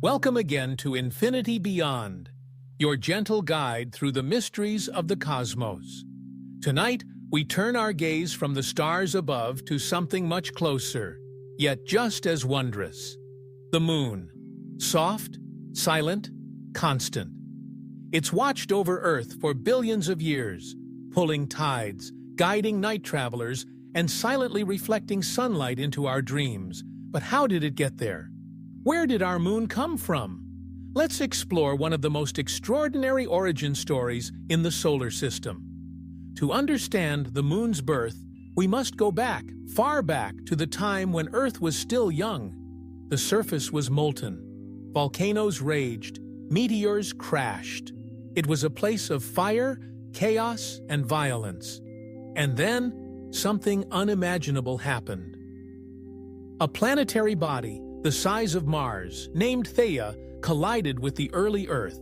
Welcome again to Infinity Beyond, your gentle guide through the mysteries of the cosmos. Tonight, we turn our gaze from the stars above to something much closer, yet just as wondrous. The moon. Soft, silent, constant. It's watched over Earth for billions of years, pulling tides, guiding night travelers, and silently reflecting sunlight into our dreams. But how did it get there? Where did our moon come from? Let's explore one of the most extraordinary origin stories in the solar system. To understand the moon's birth, we must go back, far back, to the time when Earth was still young. The surface was molten. Volcanoes raged. Meteors crashed. It was a place of fire, chaos, and violence. And then, something unimaginable happened. A planetary body, the size of Mars, named Theia, collided with the early Earth.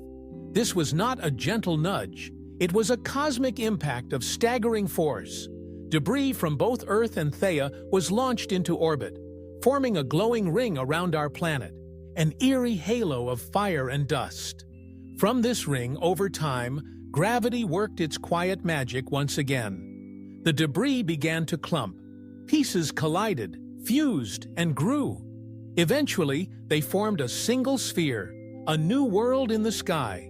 This was not a gentle nudge. It was a cosmic impact of staggering force. Debris from both Earth and Theia was launched into orbit, forming a glowing ring around our planet, an eerie halo of fire and dust. From this ring, over time, gravity worked its quiet magic once again. The debris began to clump. Pieces collided, fused, and grew. Eventually, they formed a single sphere, a new world in the sky.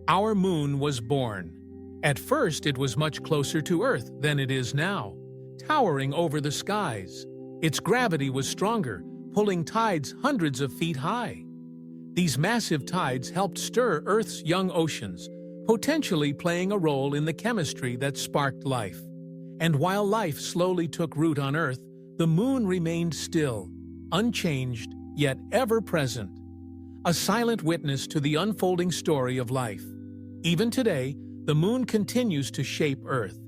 Our moon was born. At first, it was much closer to Earth than it is now, towering over the skies. Its gravity was stronger, pulling tides hundreds of feet high. These massive tides helped stir Earth's young oceans, potentially playing a role in the chemistry that sparked life. And while life slowly took root on Earth, the moon remained still, unchanged, yet ever-present, a silent witness to the unfolding story of life. Even today, the moon continues to shape Earth.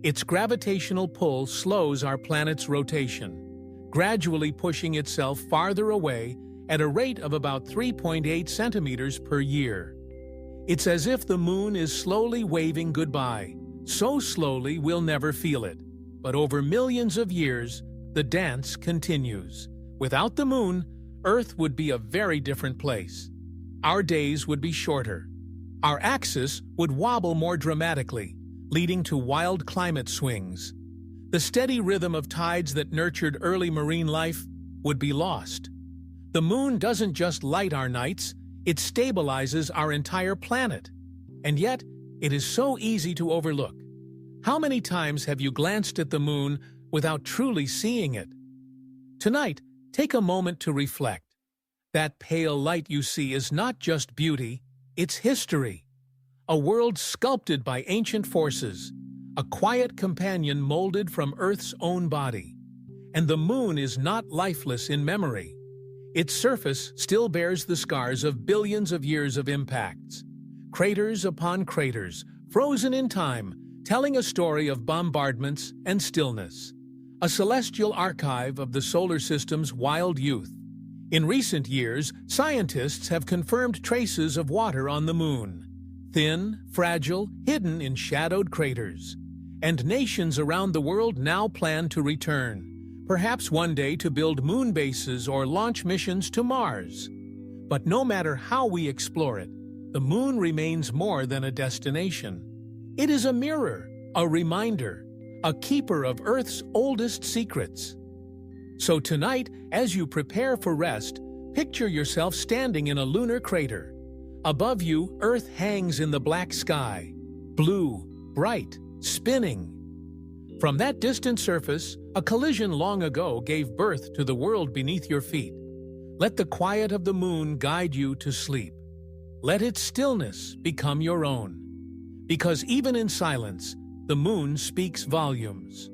Its gravitational pull slows our planet's rotation, gradually pushing itself farther away at a rate of about 3.8 centimeters per year. It's as if the moon is slowly waving goodbye, so slowly we'll never feel it. But over millions of years, the dance continues. Without the moon, Earth would be a very different place. Our days would be shorter. Our axis would wobble more dramatically, leading to wild climate swings. The steady rhythm of tides that nurtured early marine life would be lost. The moon doesn't just light our nights, it stabilizes our entire planet. And yet, it is so easy to overlook. How many times have you glanced at the moon without truly seeing it? Tonight, take a moment to reflect. That pale light you see is not just beauty, it's history. A world sculpted by ancient forces, a quiet companion molded from Earth's own body. And the moon is not lifeless in memory. Its surface still bears the scars of billions of years of impacts. Craters upon craters, frozen in time, telling a story of bombardments and stillness. A celestial archive of the solar system's wild youth. In recent years, scientists have confirmed traces of water on the moon. Thin, fragile, hidden in shadowed craters. And nations around the world now plan to return, perhaps one day to build moon bases or launch missions to Mars. But no matter how we explore it, the moon remains more than a destination. It is a mirror, a reminder, a keeper of Earth's oldest secrets. So tonight, as you prepare for rest, picture yourself standing in a lunar crater. Above you, Earth hangs in the black sky, blue, bright, spinning. From that distant surface, a collision long ago gave birth to the world beneath your feet. Let the quiet of the moon guide you to sleep. Let its stillness become your own. Because even in silence, the moon speaks volumes.